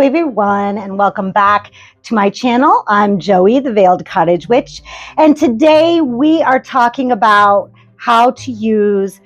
everyone, and welcome back to my channel. I'm Joey, the Veiled Cottage Witch, and today we are talking about how to use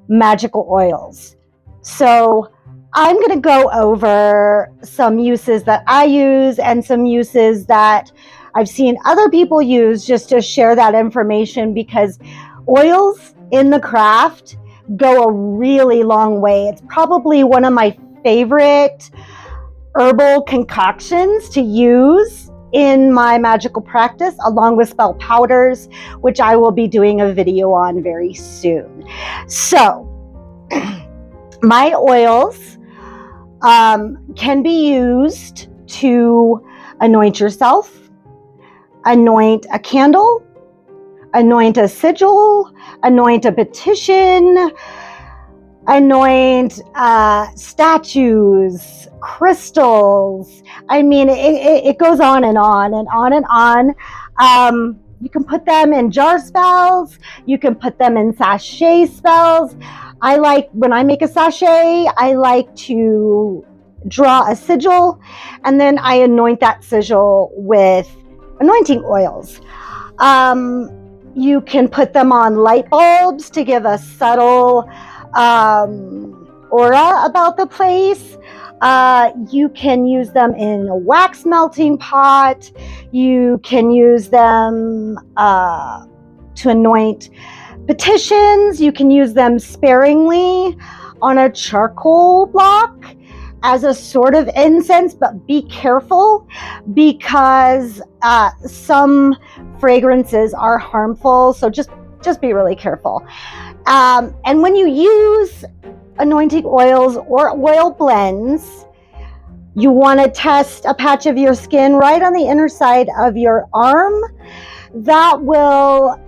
magical oils. So I'm going to go over some uses that I use and some uses that I've seen other people use, just to share that information, because oils in the craft go a really long way. It's probably one of my favorite herbal concoctions to use in my magical practice, along with spell powders, which I will be doing a video on very soon. So my oils can be used to anoint yourself, anoint a candle, anoint a sigil, anoint a petition, anoint statues, crystals. I mean, it goes on and on and on and on. You can put them in jar spells. You can put them in sachet spells. When I make a sachet, I like to draw a sigil, and then I anoint that sigil with anointing oils. You can put them on light bulbs to give a subtle aura about the place. You can use them in a wax melting pot. You can use them to anoint petitions. You can use them sparingly on a charcoal block as a sort of incense, but be careful, because some fragrances are harmful. So just be really careful. And when you use anointing oils or oil blends, you want to test a patch of your skin right on the inner side of your arm. That will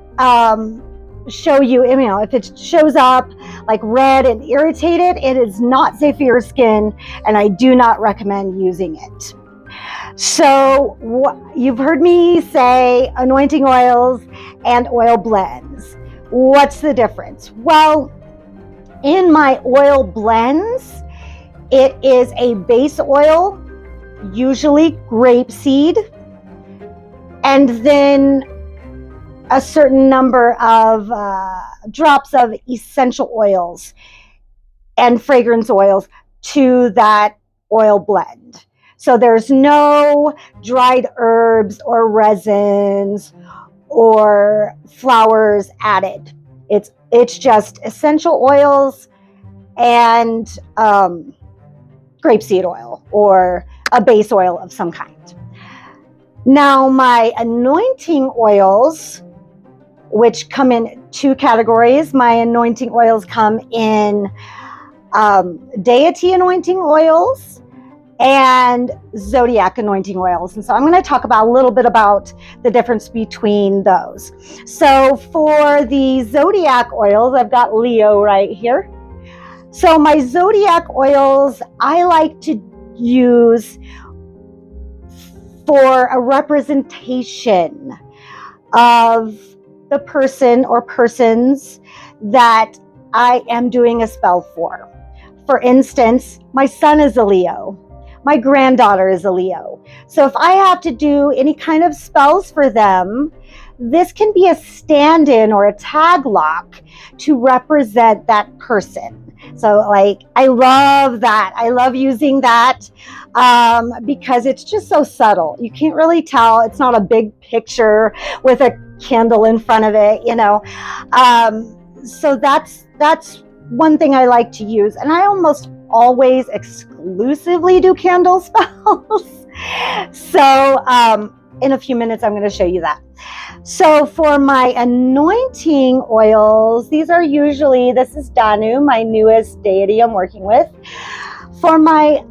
show you, if it shows up like red and irritated, it is not safe for your skin, and I do not recommend using it. So you've heard me say anointing oils and oil blends. What's the difference? Well, in my oil blends, it is a base oil, usually grapeseed, and then a certain number of drops of essential oils and fragrance oils to that oil blend. So there's no dried herbs or resins or flowers added. It's just essential oils and grapeseed oil or a base oil of some kind. Now, my anointing oils, which come in two categories. My anointing oils come in deity anointing oils and zodiac anointing oils. And so I'm going to talk about a little bit about the difference between those. So for the zodiac oils, I've got Leo right here. So my zodiac oils, I like to use for a representation of the person or persons that I am doing a spell for. For instance, my son is a Leo. My granddaughter is a Leo. So if I have to do any kind of spells for them, this can be a stand-in or a tag lock to represent that person. So I love that. I love using that because it's just so subtle. You can't really tell. It's not a big picture with a candle in front of it, so that's one thing I like to use. And I almost always exclusively do candle spells. So in a few minutes, I'm going to show you that. So for my anointing oils, this is Danu, my newest deity I'm working with. For my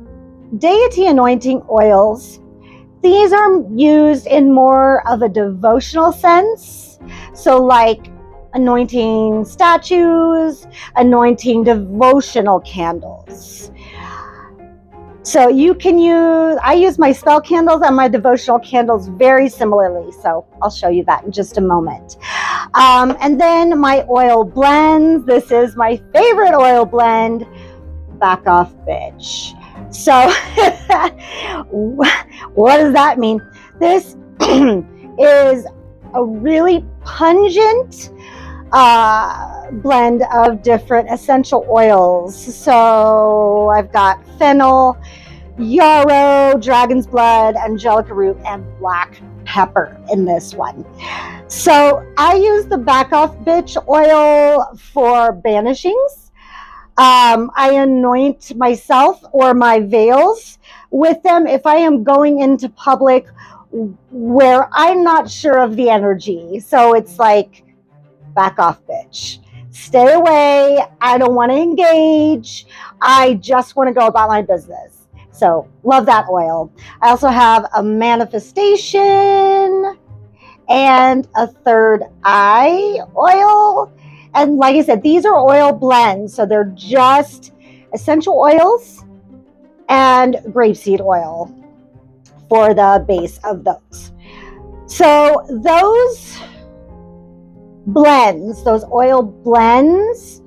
deity anointing oils, these are used in more of a devotional sense. So like anointing statues, anointing devotional candles. So I use my spell candles and my devotional candles very similarly. So I'll show you that in just a moment. And then my oil blends. This is my favorite oil blend, Back Off Bitch. So what does that mean? This is a really pungent blend of different essential oils. So I've got fennel, yarrow, dragon's blood, angelica root, and black pepper in this one. So I use the back off bitch oil for banishings. I anoint myself or my veils with them if I am going into public where I'm not sure of the energy. So it's like, back off, bitch. Stay away. I don't want to engage. I just want to go about my business. So love that oil. I also have a manifestation and a third eye oil. And like I said, these are oil blends. So they're just essential oils and grapeseed oil for the base of those. So those blends, those oil blends,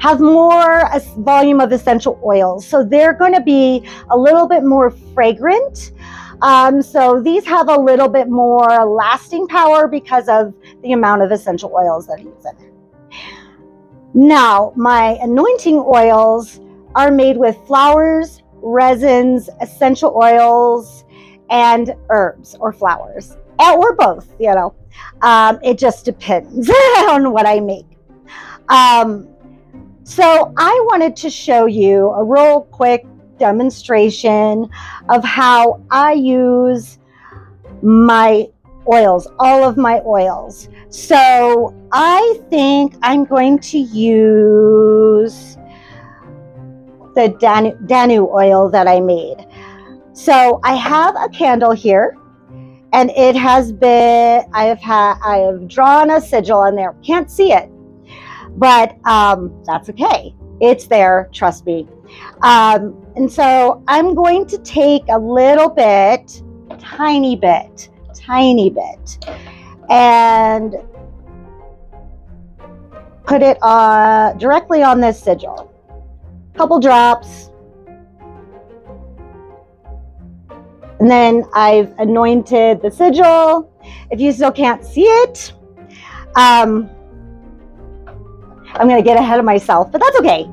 have more volume of essential oils. So they're going to be a little bit more fragrant. So these have a little bit more lasting power because of the amount of essential oils that I use in it. Now, my anointing oils are made with flowers, resins, essential oils, and herbs or flowers, or both, you know. It just depends on what I make. So I wanted to show you a real quick demonstration of how I use my oils, all of my oils. So I think I'm going to use the Danu oil that I made. So I have a candle here, and it has been, I have drawn a sigil on there. Can't see it, but that's okay. It's there, trust me. And so I'm going to take a little bit, tiny bit, and put it directly on this sigil. Couple drops. And then I've anointed the sigil. If you still can't see it, I'm going to get ahead of myself, but that's okay.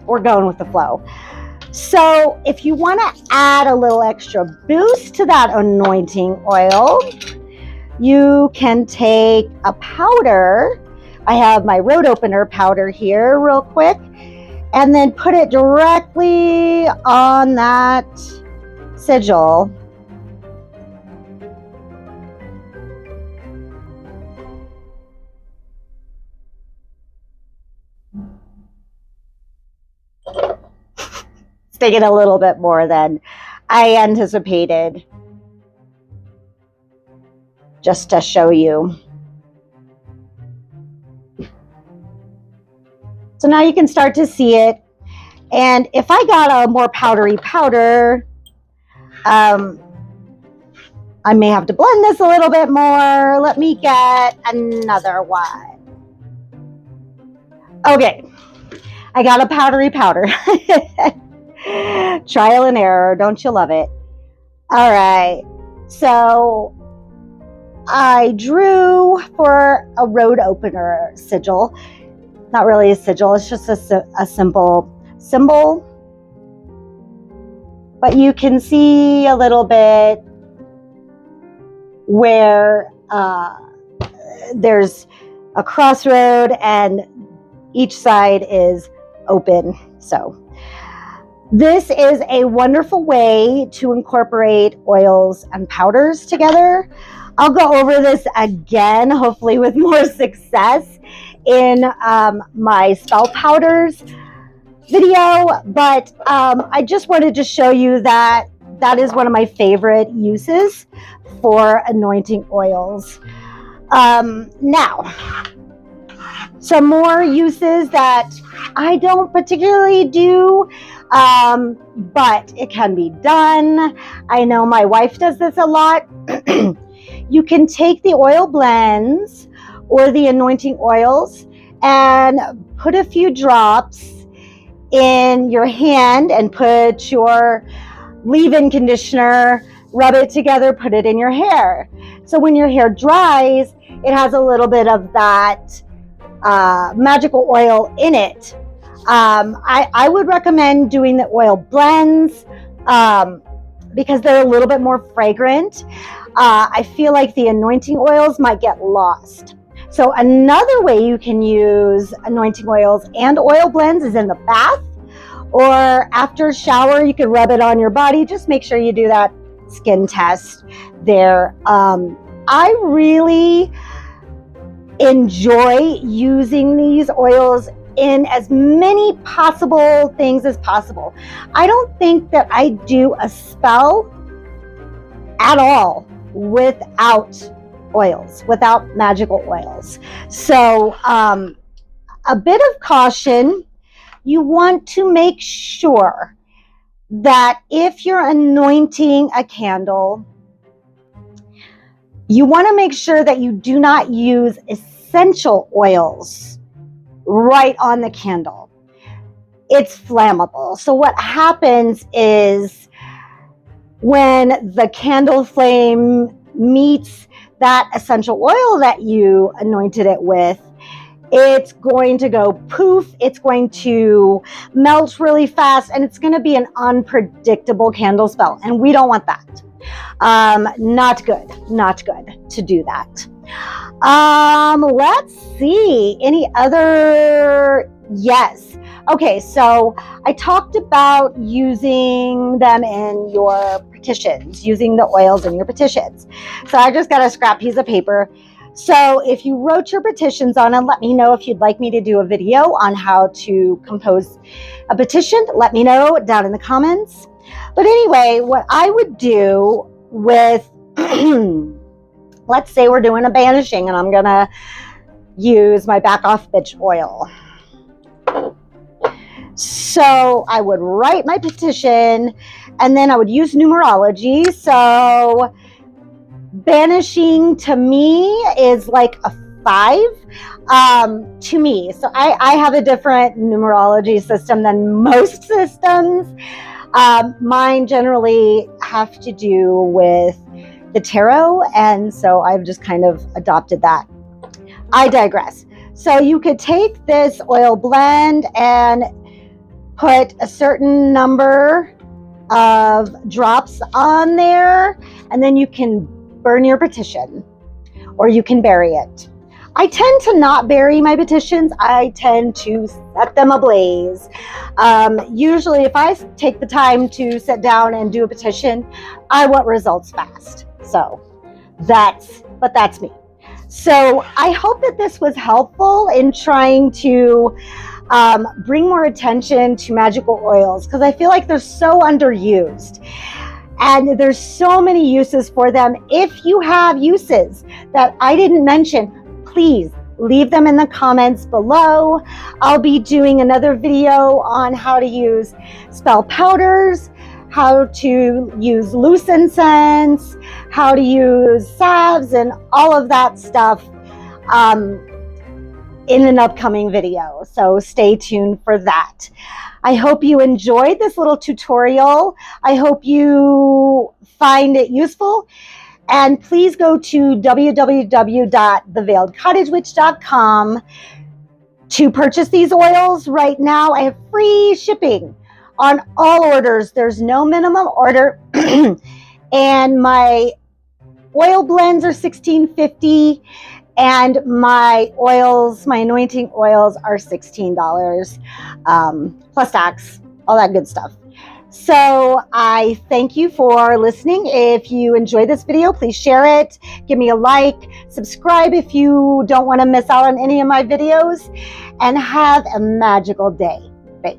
We're going with the flow. So if you want to add a little extra boost to that anointing oil, you can take a powder. I have my road opener powder here real quick, and then put it directly on that sigil. It's taking a little bit more than I anticipated, just to show you. So now you can start to see it. And if I got a more powdery powder, I may have to blend this a little bit more. Let me get another one. Okay, I got a powdery powder. Trial and error, don't you love it? All right, so I drew for a road opener sigil. Not really a sigil, it's just a simple symbol. But you can see a little bit where there's a crossroad and each side is open. So this is a wonderful way to incorporate oils and powders together. I'll go over this again, hopefully with more success, in my spell powders video, but I just wanted to show you that that is one of my favorite uses for anointing oils. Now, some more uses that I don't particularly do, but it can be done. I know my wife does this a lot. You can take the oil blends or the anointing oils and put a few drops in your hand and put your leave-in conditioner, rub it together, put it in your hair. So when your hair dries, it has a little bit of that magical oil in it. I would recommend doing the oil blends because they're a little bit more fragrant. I feel like the anointing oils might get lost. So another way you can use anointing oils and oil blends is in the bath or after a shower. You can rub it on your body. Just make sure you do that skin test there. I really enjoy using these oils in as many possible things as possible. I don't think that I do a spell at all without oils, without magical oils. So a bit of caution, you want to make sure that if you're anointing a candle, you want to make sure that you do not use essential oils right on the candle. It's flammable. So what happens is when the candle flame meets that essential oil that you anointed it with, it's going to go poof, it's going to melt really fast, and it's going to be an unpredictable candle spell, and we don't want that. Not good to do that. Let's see, any other, yes. Okay, so I talked about using them in your petitions, using the oils in your petitions. So I just got a scrap piece of paper. So if you wrote your petitions on them, let me know if you'd like me to do a video on how to compose a petition. Let me know down in the comments. But anyway, what I would do with, let's say we're doing a banishing and I'm gonna use my back off bitch oil. So I would write my petition and then I would use numerology. So banishing to me is like a 5 to me. So I have a different numerology system than most systems. Mine generally have to do with the tarot, and so I've just kind of adopted that. I digress. So you could take this oil blend and put a certain number of drops on there, and then you can burn your petition or you can bury it. I tend to not bury my petitions. I tend to set them ablaze. Usually if I take the time to sit down and do a petition, I want results fast. So that's me. So I hope that this was helpful in trying to bring more attention to magical oils, because I feel like they're so underused and there's so many uses for them. If you have uses that I didn't mention, please leave them in the comments below. I'll be doing another video on how to use spell powders, how to use loose incense, how to use salves, and all of that stuff in an upcoming video. So stay tuned for that. I hope you enjoyed this little tutorial. I hope you find it useful. And please go to www.theveiledcottagewitch.com to purchase these oils. Right now, I have free shipping on all orders. There's no minimum order. And my oil blends are $16.50. And my oils, my anointing oils, are $16 plus tax, all that good stuff. So I thank you for listening. If you enjoyed this video, please share it. Give me a like. Subscribe if you don't want to miss out on any of my videos. And have a magical day. Bye.